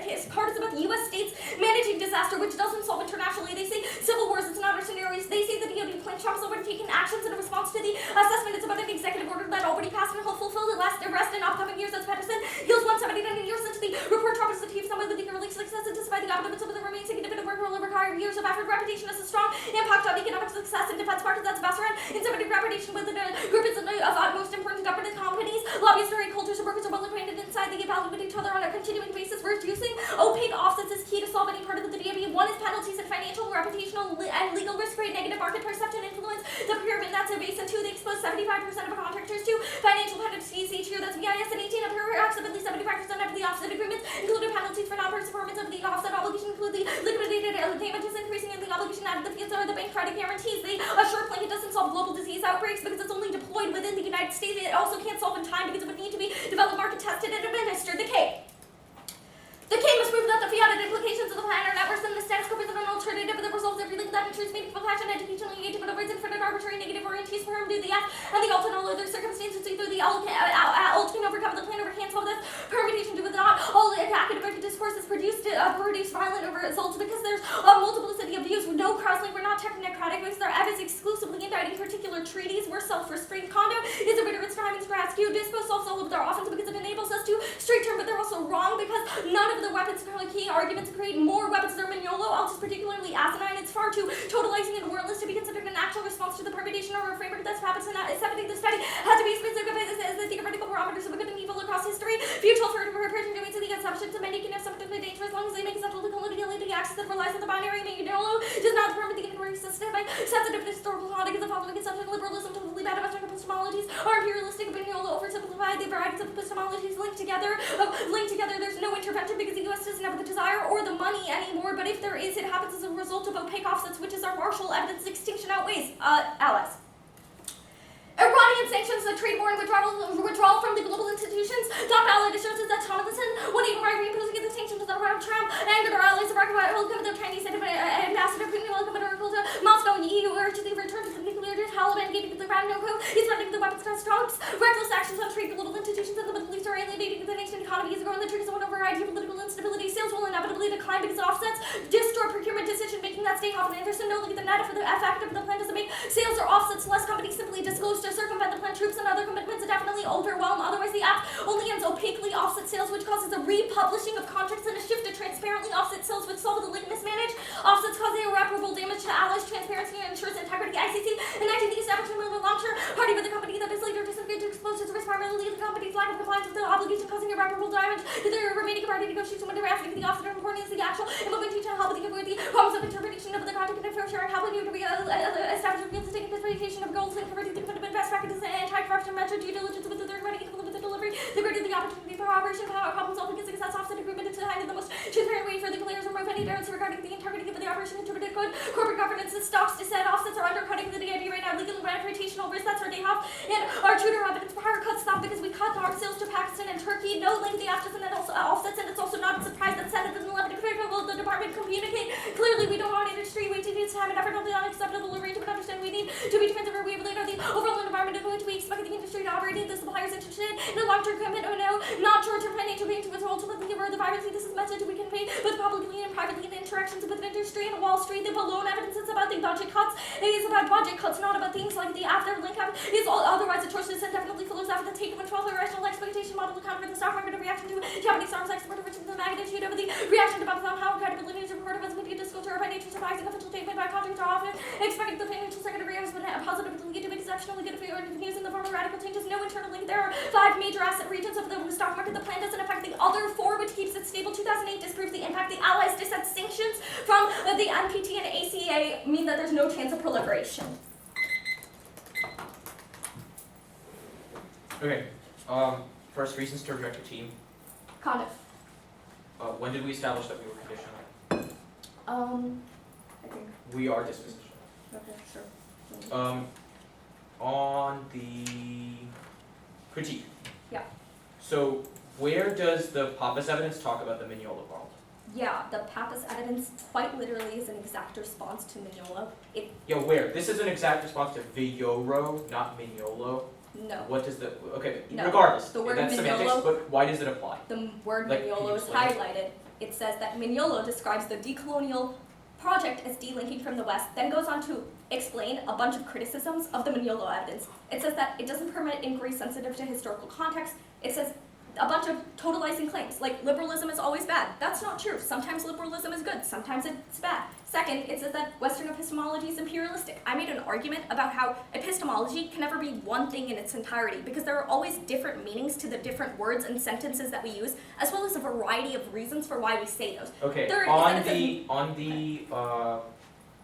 case. Card is about the U.S. states managing disaster, which doesn't solve internationally. They say civil wars, it's not our scenarios. They say the DoD plan Trump's already taken actions in response to the assessment. It's about an executive order that already passed and will fulfill the last arrest in upcoming years. That's Pedersen. Heals 179 years into the report. Trump is achieved some of the early successes despite the outcomes of the remaining significant work will require years of effort. Reputation as a strong impact on economic success in defense markets. That's Besserin. Inseminating reputation within a group is of utmost importance. Government companies, lobbyists, very cultures, and workers are well acquainted inside. They evaluate each other on a continuing basis. Reducing opaque offsets is key to solve any part of the DoD. One is penalties and financial, reputational, and legal risk create negative market perception influence the pyramid. That's a base. And 2, they expose 75% of contractors to financial penalties each year. That's BIS. And 18, approximately 75% of the offset agreements included penalties for non-performance of the offset obligation include the liquidated damages increasing in the obligation out of the fields or the bank credit guarantees. They assure blanket doesn't solve global disease outbreaks because it's only deployed within the United States. It also can't solve in time because it would need to be developed, market tested, and administered. The K must prove that the fiat implications of the plan are not worse than the status quo present an alternative that resolves every legal that ensures meaningful passion, educational engagement, avoids infinite arbitrary negative orientation for him to the F, and the alternate other circumstances either the alt can overcome the plan or can solve this permutation to with not all academic discourse is produce violent results because there's a multiplicity of views. No crosslink, we're not technocratic because their F is exclusively indicting particular treaties. We're self-restrained. Condo is a rigorous timings grasp. Q dispo solves all of their offense because it enables us to straight term, but they're also wrong because none of the weapons are key arguments create more weapons than Mignolo. Alt is particularly asinine. It's far too totalizing and worthless to be considered an actual response to the permutation or a framework that's happens in 70. The study has to be specific as the theoretical parameters of good and evil across history. Futile for interpretation doing to the assumptions of many can have something dangerous as long as they make acceptable coloniality access that relies on the binary. Mignolo does not permit the inquiry systemic sensitive historical logic is the following consumption liberalism totally bad Western epistemologies are imperialistic. Mignolo oversimplified the varieties of epistemologies linked together. There's no intervention because the U.S. doesn't have the desire or the money anymore, but if there is, it happens as a result of opaque offsets, which is our Marshall evidence extinction outweighs allies. Iranian sanctions, the trade war and withdrawal from the global institutions. Top ally assurances that Tomlinson would even by reimposing the sanctions around Trump and their allies of welcome the Chinese ambassador, welcome to Moscow and EU urge the return to the nuclear deal. Taliban giving the ground no code. He's running the weapons test Trump's reckless actions on trade global institutions in the Middle East are alienating the nation economy is growing. The triggers of an override geopolitical instability. Sales will inevitably decline because it offsets distort procurement decision making. That's Dave Hoffman Anderson. No, look at the net for the effect of the plan doesn't make sales or offsets less. Companies simply disclose to circumvent the plan. Troops and other commitments definitely overwhelm. Otherwise, the act only ends opaquely offset sales, which causes a republishing of contracts and a shift to transparently offset sales, which solve the link mismanaged. Offsets cause irreparable damage to allies. Transparency ensures integrity. ICC in 1980 established a launcher party with a company that is later disengaged to expose its risk primarily the company's lack of compliance with the obligation, causing irreparable damage to the remaining party negotiation when they're asking the offset importance the actual implementation and helping avoid the problems of interpretation of the contract and fair share and helping you to establish real estate interpretation of goals and converting the fundamental best practices and anti-corruption measure due diligence with the third party equal with the delivery, the greater the opportunity for operation power problem solving and success offset agreement to hide in the most transparent way for the players remove any doubts regarding the integrity of the operation interpreted good corporate governance and stocks to set offsets are undercutting the DIB right now legal and reputational risk. That's our day off and our tutor evidence for higher cuts stop because we cut our sales to Pakistan and Turkey. No link the offsets and then also offsets, and it's also not a surprise that Senate doesn't let the department communicate clearly. We don't want industry wasting its time and effort on the unacceptable arrangement. Understand we need to be transparent. We relate on the overall environment in which we expect the industry to operate in. The suppliers interested in a long-term commitment. Oh no, not short-term financial gain to its ultimately give the virus. This is a message we can pay both publicly and privately in interactions with industry and Wall Street. The balloon evidence is about the budget cuts. It is about budget cuts, not about things like the after link up is all otherwise atrocious and definitely follows after the take control of the rational expectation model account for the stock market reaction to Japanese arms export, which is the magnitude of the reaction to Babylon, how credibility is reported as media disclosure are by nature surprising official statement by contract are often expected the financial secretary has been positively to be exceptionally good if you are using the form of radical changes. No internal link. There are 5 major asset regions of the stock market. The plan doesn't affect the other 4, which keeps it stable. 2008 disproves the impact. The Allies dissent sanctions from the NPT and ACA mean that there's no chance of proliferation. Okay. First reasons to reject a team. Kind of. When did we establish that we were conditional? I think. We are dispositional. Okay, sure. On the critique. Yeah. So where does the Pappas evidence talk about the Mignolo world? Yeah, the Pappas evidence quite literally is an exact response to Mignolo. Where? This is an exact response to Villoro, not Mignolo. No. What does the, okay, No. Regardless, The word that's semantics, Mignolo- but why does it apply? The word Like, can you Mignolo is explain it? highlighted. It says that Mignolo describes the decolonial project as delinking from the West, then goes on to explain a bunch of criticisms of the Mignolo evidence. It says that it doesn't permit inquiry sensitive to historical context. It says a bunch of totalizing claims, like liberalism is always bad. That's not true. Sometimes liberalism is good, sometimes it's bad. Second, it says that Western epistemology is imperialistic. I made an argument about how epistemology can never be one thing in its entirety, because there are always different meanings to the different words and sentences that we use, as well as a variety of reasons for why we say those. Okay, Third, on the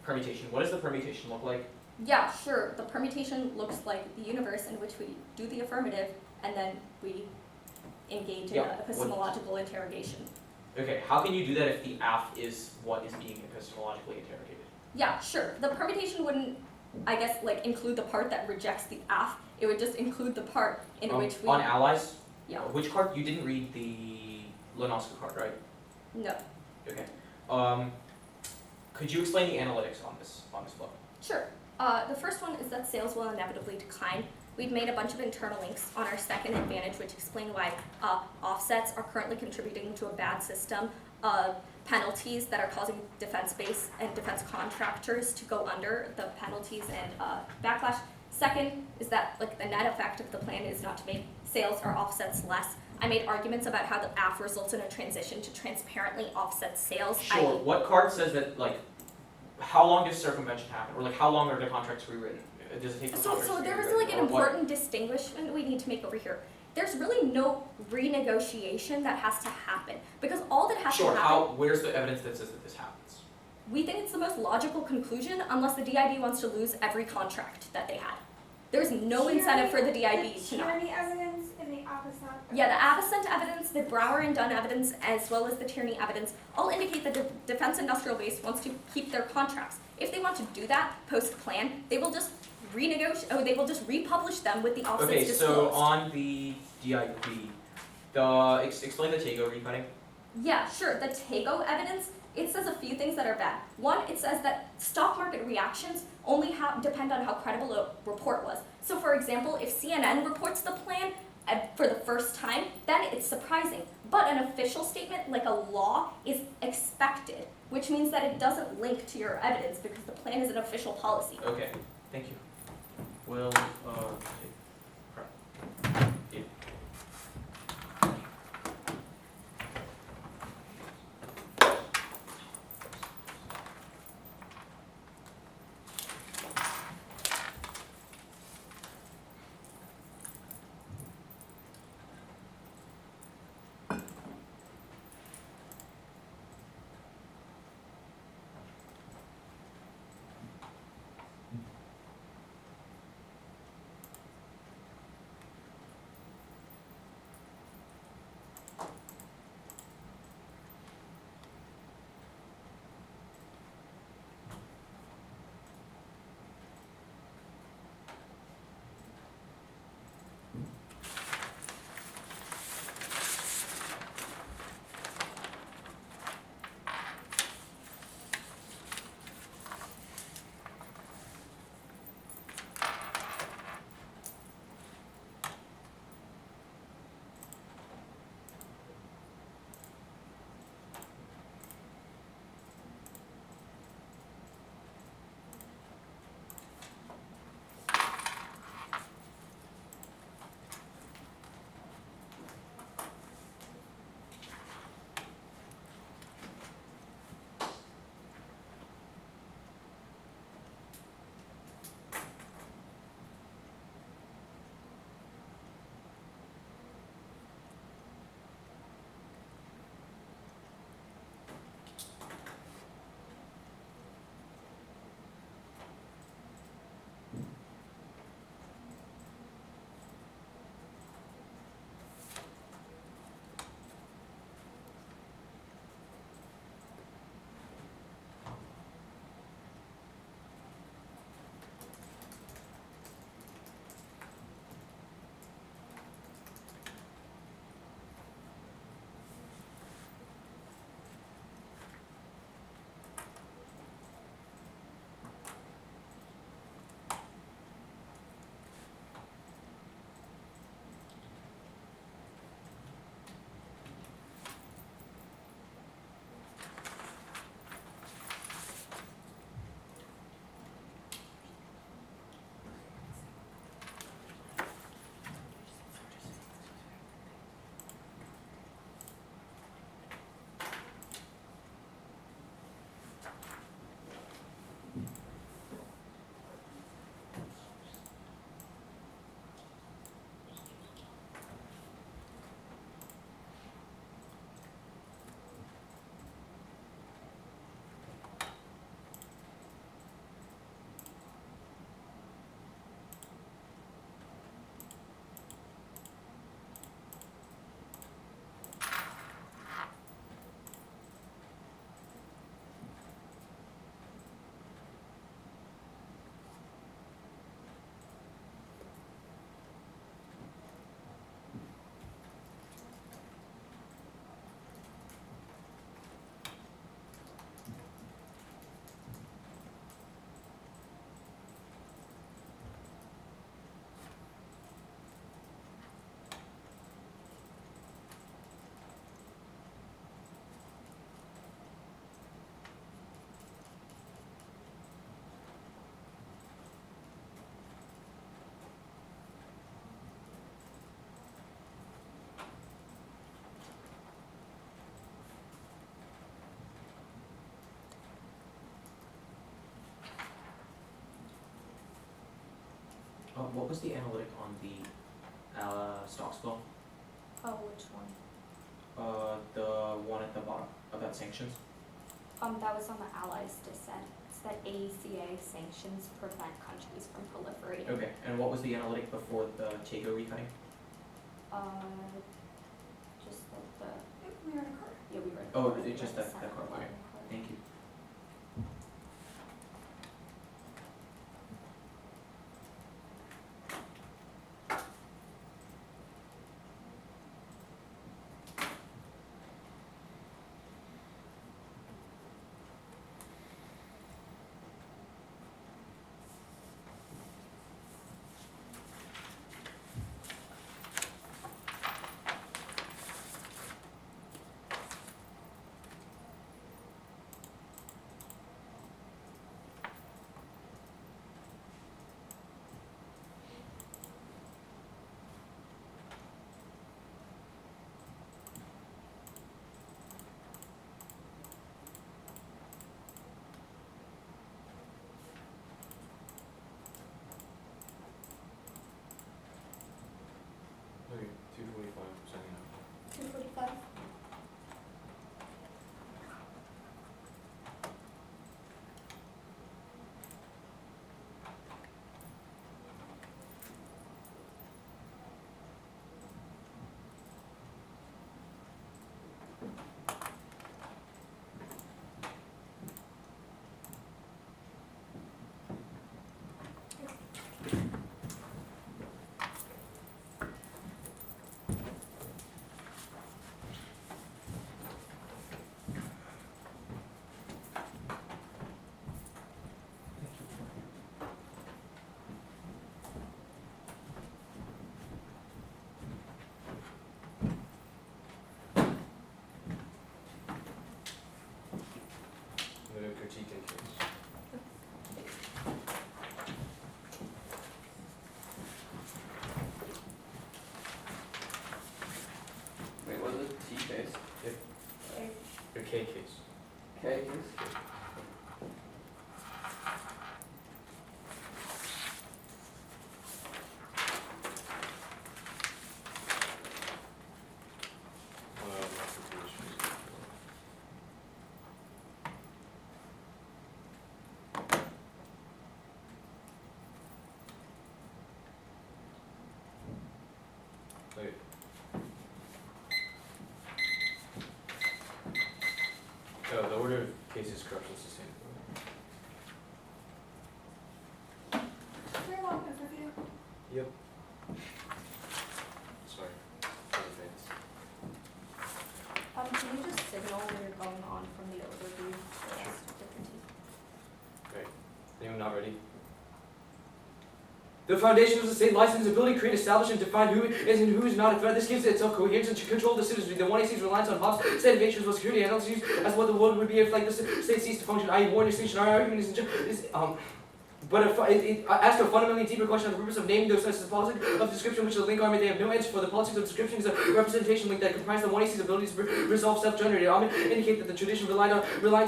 permutation, what does the permutation look like? Yeah, sure. The permutation looks like the universe in which we do the affirmative, and then we engage in Yeah, an epistemological interrogation. Okay, how can you do that if the af is what is being epistemologically interrogated? Yeah, sure. The permutation wouldn't, I guess, like include the part that rejects the af. It would just include the part in which we. On allies? Yeah. Which card? You didn't read the Lonoska card, right? No. Okay. Could you explain the analytics on this flow? Sure. The first one is that sales will inevitably decline. We've made a bunch of internal links on our second advantage, which explain why offsets are currently contributing to a bad system of penalties that are causing defense base and defense contractors to go under the penalties and backlash. Second is that like the net effect of the plan is not to make sales or offsets less. I made arguments about how the AF results in a transition to transparently offset sales. Sure. What card says that, like, how long does circumvention happen? Or, like, how long are the contracts rewritten? Does it take the So contracts to be there is rewritten, like an or what? important distinguishment we need to make over here. There's really no renegotiation that has to happen, because all that has Sure. to happen. Where's the evidence that says that this happens? We think it's the most logical conclusion, unless the DIB wants to lose every contract that they had. There's no incentive for the DIB to not. Tyranny evidence and the opposite. Yeah, the Avocent evidence, the Brower and Dunn evidence, as well as the Tierney evidence, all indicate that the defense industrial base wants to keep their contracts. If they want to do that post-plan, they will just renegotiate, or they will just republish them with the offsets Okay, disclosed. so on the DIP, explain the Tego recutting. Yeah, sure. The Tego evidence, it says a few things that are bad. One, it says that stock market reactions only depend on how credible a report was. So for example, if CNN reports the plan for the first time, then it's surprising. But an official statement, like a law, is expected, which means that it doesn't link to your evidence because the plan is an official policy. Okay, thank you. We'll yeah. What was the analytic on the stocks bill? Oh, which one? The one at the bottom about sanctions. That was on the Allies' dissent. It's that AECA sanctions prevent countries from proliferating. Okay, and what was the analytic before the Tago recutting? Just like the, We are in a card. yeah, we read. Oh, we it's just read that the card, okay. Senate card. Thank you. Okay, 2:45, signing out. 2:45. I'm gonna critique in case. Wait, what is it? T case? Okay. Your K case. K case? Wait. Oh, the order of cases corruption is the same. Very long, Mr. Vito. Yep. Sorry. Thanks. Can you just signal when you're going on from the overview to the rest of the critique? Right. Anyone not ready? The foundation of the state license ability create, establish, and define who is and who is not a threat. This gives itself coherence and control of the citizenry. The 1AC's reliance on Hobbes' state of nature was security analyses as what the world would be if like the state ceased to function, i.e. war and extinction. Our argument is but it asks a fundamentally deeper question of the purpose of naming those such as a policy of description which is a link army. They have no answer for. The politics of description is a representation link that comprise the 1AC's abilities to resolve self-generated. Indicate that the tradition relies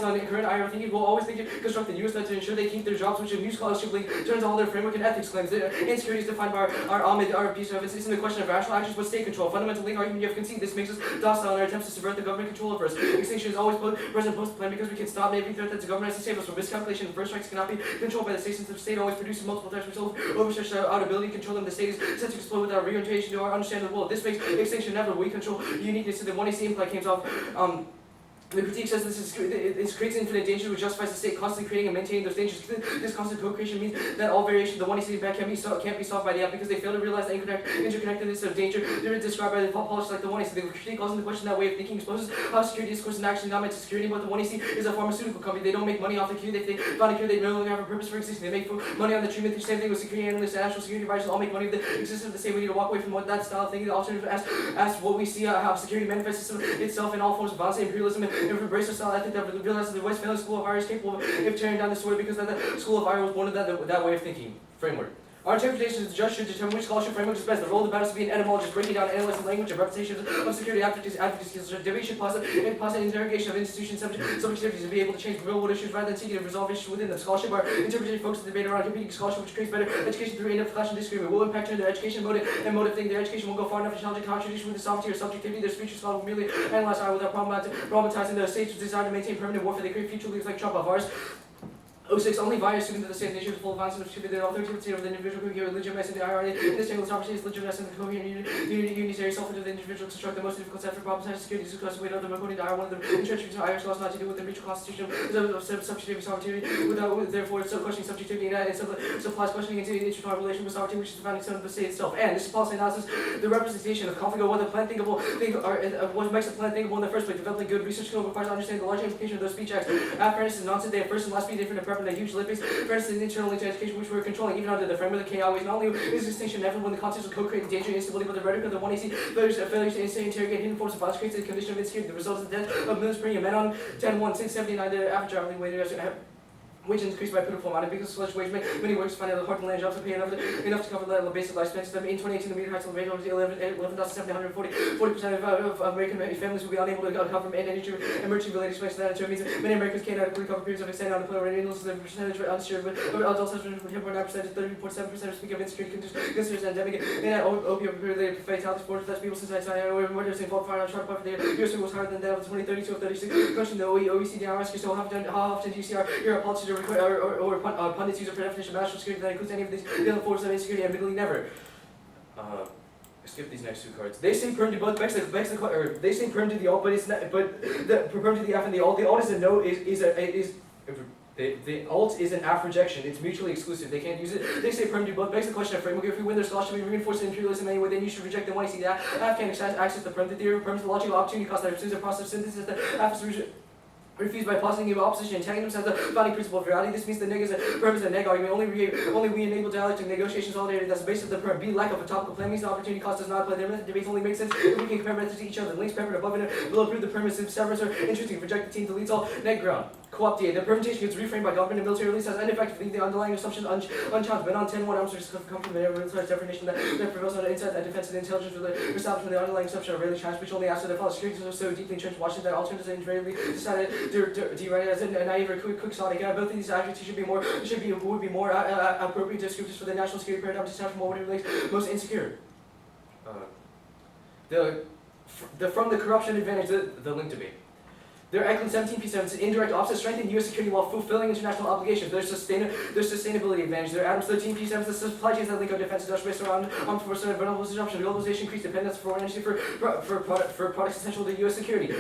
on current IR thinking will always think to construct the newest to ensure they keep their jobs, which a new scholarship link turns all their framework and ethics claims. Insecurity is defined by our piece of it. It's in the question of rational actions but state control. Fundamental link argument you have conceded. This makes us docile in our attempts to subvert the government control of us. Extinction is always present post-plan because we can stop every threat that the government has to save us from. Miscalculation and first rights cannot be controlled by the state since the state always produces multiple types of results, overstretch our ability to control them. The state is set to explode without reorientation to our understanding of the world. This makes extinction inevitable. We control uniqueness to the 1AC imply comes off. The critique says this creates infinite danger, which justifies the state constantly creating and maintaining those dangers. This constant co-creation means that all variations of the 1AC impact can't be solved by the app because they fail to realize the interconnectedness of danger. They're described by the policies like the 1AC. The critique calls into question that way of thinking exposes how security discourse is actually not meant to security, but the 1AC is a pharmaceutical company. They don't make money off the cure. If they found a cure, they no longer have a purpose for existing. They make money on the treatment. The same thing with security analysts and national security advisors all make money of the existence of the same. We need to walk away from that style of thinking. The alternative asks what we see how security manifests itself in all forms of violence, imperialism, and embrace a style. I think that realizes the Westphalian School of Art is capable of tearing down the sword because that the School of Art was born of that way of thinking framework. Our interpretation is the judge should determine which scholarship framework is best. The role of the battle is to be an etymologist, breaking down and analyzing language and representations of security advocacy skills. Debate should posit interrogation of institutions subjectivities to be able to change real world issues rather than seeking to resolve issues within them. Scholarship are interpretation focused debate around competing scholarship which creates better education through in-depth clash and disagreement. Will impact their education motive and motivating their education won't go far enough to challenge contradiction with the sovereignty or subjectivity. Their future scholar will merely analyze art without problematizing the state's desire to maintain permanent warfare. They create future leaders like Trump. Ours 06. Only virus students of the state nation is full of violence and stupid. All 13% of the individual who give legitimacy in the IRA. This single sovereignty is legitimate and the coherent unitary self into the individual to construct the most difficult set for problems and security is because weight of them according to IR. One of the entrenchments of Irish laws not to do with the mutual constitution of subjectivity sovereignty without therefore questioning subjectivity and supplies questioning into the intertwined relation with sovereignty which is the founding son of the state itself. And this is policy analysis, the representation of conflict or what the plan thinkable what makes the plan thinkable in the first place. Developing good research skill requires understanding the large implication of those speech acts. Fairness is nonsense. They have first and last be different and prepping a huge Olympics. Fairness is internal into education which we're controlling even under the framework of the K always. Not only is distinction never when the context of co-creating danger and instability, but the rhetoric of the 1AC failures to interrogate hidden forms of violence creates a condition of insecurity. The result is the death of millions per year. Men on 10-1-679, the average hourly wage wage increased by a pitiful amount because such wage many workers find it hard to land jobs to pay enough to cover the basic life expenses. In 2018, the median household rate was 11,740. 40% of American families will be unable to cover emergency-related expenses. That in turn means that many Americans can't adequately cover periods of extended unemployment rate. The percentage of uninsured adults has been from 10.9% to 30.7%. Speaking of insecurity considers endemic and opioid-related fatalities, 4 deaths people since 1999 murders involved fire on sharp by the US was higher than that of 2032 of 36. Question the OECD asks yourself how often do you see your politicians or pundits use a definition of national security that includes any of these the other forms of insecurity? Admittedly, never. Skip these next two cards. They say perm to both or they say perm to the alt, but it's not. But the perm to the F and the alt. The alt is a no. The alt is an affrojection. It's mutually exclusive. They can't use it. They say perm to both. Begs the question of framework. If we win their scholarship, we reinforce imperialism in any way, then you should reject them. When you see that, F can't access the perm. The theory of perm is the logical opportunity cost that pursues a process of synthesis. The F is refused by positing opposition and tagging themselves as the founding principle of reality. This means the neg is a perm is a neg argument. Only we enable dialectic negotiations all day. That's the basis of the perm. B, lack of a topical plan means the opportunity cost does not apply. Their method debates only make sense if we can compare methods to each other. The links peppered above and below prove the perm is severance or interesting. Reject the team deletes all neg ground. Co-op DA. The permutation gets reframed by government and military release as ineffective. Leave the underlying assumption unchallenged. But on 10-1, arms are come from the military definition that prevails on inside and defense and intelligence for the establishment of the underlying assumption are rarely challenged, which only after the follow security is so deeply entrenched Washington that alternatives are invariably decided to write as a naive or quixotic. Both of these attributes would be more appropriate descriptors for the national security paradigm to establish what it relates most insecure. From the corruption advantage, the link debate. Their Eklund 17P7 is an indirect offset strengthen U.S. security while fulfilling international obligations. Their sustainability advantage. Their Adams 13P7 is the supply chains that link our defense industrial based around armed forces and vulnerable disruption. Globalization increased dependence for foreign energy for products essential to U.S. security.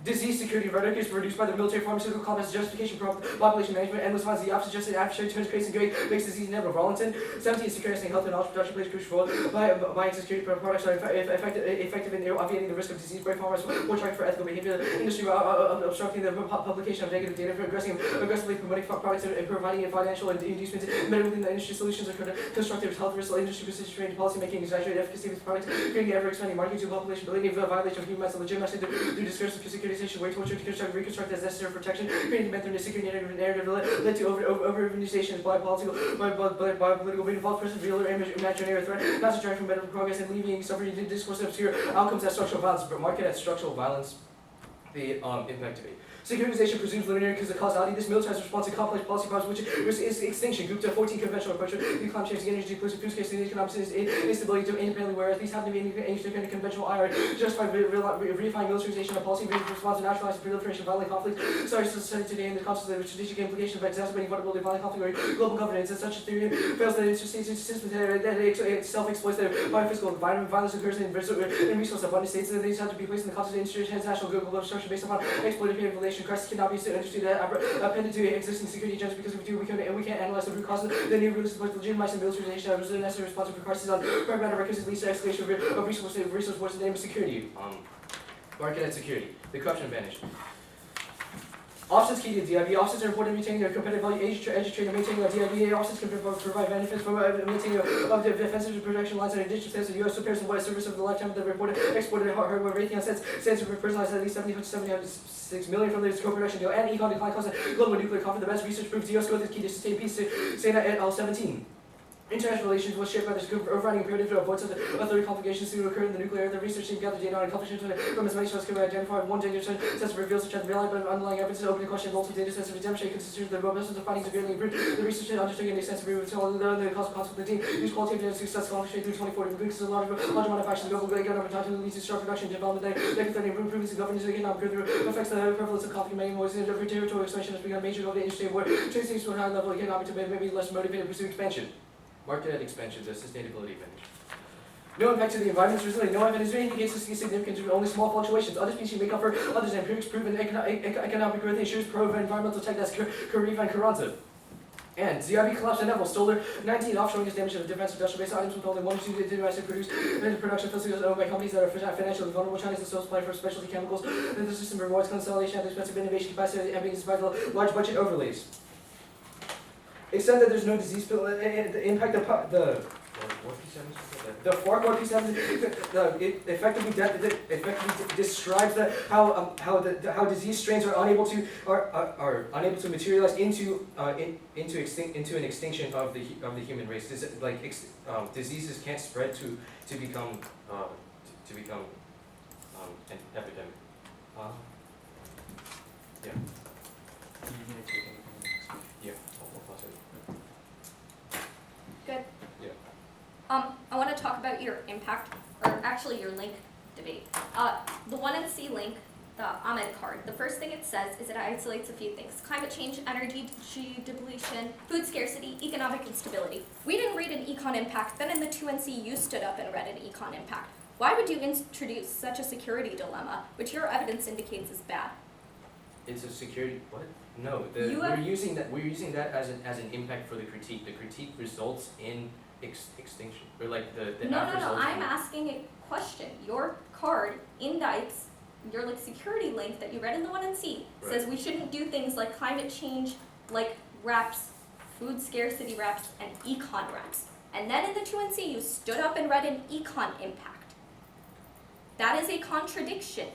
Disease security rhetoric is produced by the military pharmaceutical complex justification population management endless finds the opposite just after turns creates and makes disease inevitable. Rawlinson 17 security health and knowledge production plays a crucial role by security products are effective in obviating the risk of disease. Brave farmers will try for ethical behavior. Industry obstructing the publication of negative data for aggressively promoting products and providing financial inducements embedded within the industry. Solutions are constructive health risk industry precision trained policy making exaggerated efficacy of products creating ever expanding market to population building violation of human rights and legitimacy through discursive security way to reconstruct as necessary protection, creating method of security narrative led to over-urbanization by political reading false person, real or imaginary threat, not to drive from medical progress and leaving suffering discourse of obscure outcomes as structural violence, but market as structural violence, the impact debate. Securitization presumes linear because the causality. This militarized response to complex policy problems, which is extinction. Grouped to 14 conventional approaches. The climate change, the energy depletion, food scarcity, economic instability to independently, whereas these happen to be independent conventional IR, justify reifying militarization of policy, response to nationalized proliferation of violent conflict. Sorry, society today in the context of the strategic implications of exacerbating vulnerability of violent conflict or global governance. And such a theory fails that system that it self-exploits their biophysical environment. Violence occurs in resource abundant states, and these have to be placed in the context of international global structure based upon exploitative relations. Crisis cannot be understood appended to existing security agendas because if we do, we can't analyze the root causes. The new realistic legitimizing and militarization of the necessary response for crisis on pragmatic records leads to escalation of resource wars in the name of security. Market and security. The corruption advantage. Offsets key to DIB. Offsets are important in maintaining their competitive value, edge trade, and maintaining a DIB. Offsets can provide benefits from maintaining of the defensive protection lines and additional sales of U.S. suppliers and what service over the lifetime of the reported exported hardware. Raytheon sends for personalized at least 76 million from their co-production deal and econ decline costs global nuclear conflict. The best research proves U.S. growth is key to sustain peace. Say that at all 17. International relations was shaped by this overriding imperative to avoid such authority complications to occur in the nuclear. The research team gathered data on accomplishments from as many sources could identify one data set reveals such as reliable underlying evidence to open the question of multiple data sets to demonstrate consistency. The robustness of findings severely improved. The research team undertook an extensive review to learn the cause of the team. Used qualitative data to success accomplishment through 2040. Because a large amount of actions global government time to lead to sharp production development. They can threaten improvements in governance and economic growth affects the prevalence of conflict. Many voices in every territorial expansion has become a major global industry where trade seems to a high level economic to maybe less motivated to pursue expansion. Market expansion, the sustainability advantage. No impact to the environment. There's really no evidence that indicates a significance of only small fluctuations. Other species make up for others. Empirics proven economic growth ensures pro-environmental tech that's Kariv and Carranza. And ZRB collapsed in Neville, Stoller 19 offshoring is damage to the defense industrial base items with only 1 or 2 devices produced in the production facilities owned by companies that are financially vulnerable. China is the sole supplier for specialty chemicals. And the system rewards consolidation at the expense of innovation capacity and being inspired by large budget overlays. It said that there's no disease the impact of the FARC it effectively describes how disease strains are unable to materialize into an extinction of the human race. Diseases can't spread to become an epidemic. Yeah. Yeah. Good. Yeah. I want to talk about your impact, or actually your link debate. The 1 and C link, the Ahmed card, the first thing it says is it isolates a few things: climate change, energy depletion, food scarcity, economic instability. We didn't read an econ impact, then in the 2 and C you stood up and read an econ impact. Why would you introduce such a security dilemma, which your evidence indicates is bad? It's a security, what? No, we're using that as an impact for the critique. The critique results in extinction, or like the No, I'm asking a question. Your card indicts your security link that you read in the 1 and C says we shouldn't do things like climate change, like reps, food scarcity reps, and econ reps. And then in the 2 and C you stood up and read an econ impact. That is a contradiction.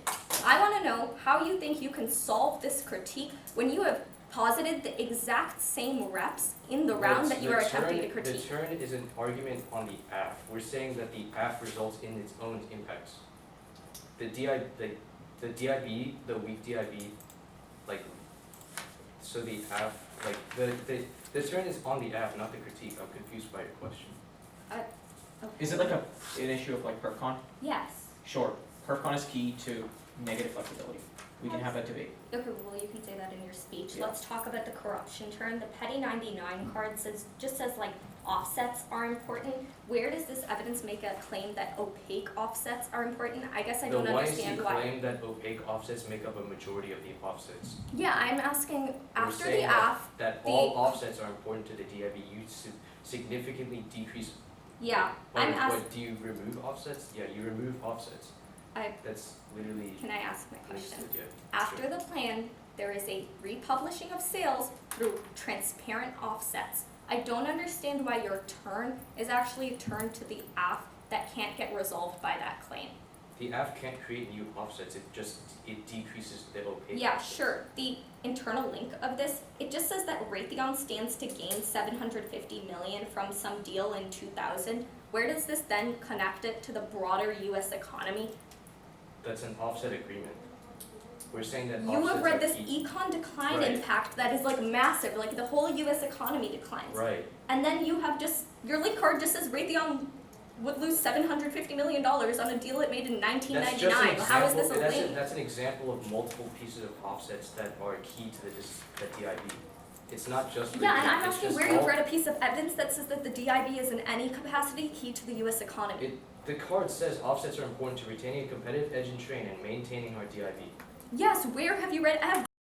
I want to know how you think you can solve this critique when you have posited the exact same reps in the round that you are attempting to critique. The turn is an argument on the AF. We're saying that the AF results in its own impacts. The DIB, the weak DIB, so the AF, the turn is on the AF, not the critique. I'm confused by your question. Okay. Is it like an issue of PerfCon? Yes. Sure. PerfCon is key to negative flexibility. We can have that debate. Okay, well you can say that in your speech. Yeah. Let's talk about the corruption turn. The Petty 99 card says offsets are important. Where does this evidence make a claim that opaque offsets are important? I guess I don't understand why. The claim that opaque offsets make up a majority of the offsets. Yeah, I'm asking after the AF. That all offsets are important to the DIB. You significantly decrease. Yeah, I'm asking. What do you remove offsets? Yeah, you remove offsets. That's literally. Can I ask my question? Yeah, After sure. the plan, there is a republishing of sales through transparent offsets. I don't understand why your turn is actually a turn to the AF that can't get resolved by that claim. The AF can't create new offsets. It decreases the opaque. Yeah, sure. The internal link of this, it just says that Raytheon stands to gain $750 million from some deal in 2000. Where does this then connect it to the broader U.S. economy? That's an offset agreement. We're saying that you have read this key. econ decline Right. impact that is massive, the whole U.S. economy declines. Right. And then you have your link card just says Raytheon would lose $750 million on a deal it made in 1999. How is this a link? That's an example of multiple pieces of offsets that are key to the DIB. It's not just. Yeah, and I'm asking where you've read a piece of evidence that says that the DIB is in any capacity key to the U.S. economy. The card says offsets are important to retaining a competitive edge in trade and maintaining our DIB. Yes, where have you read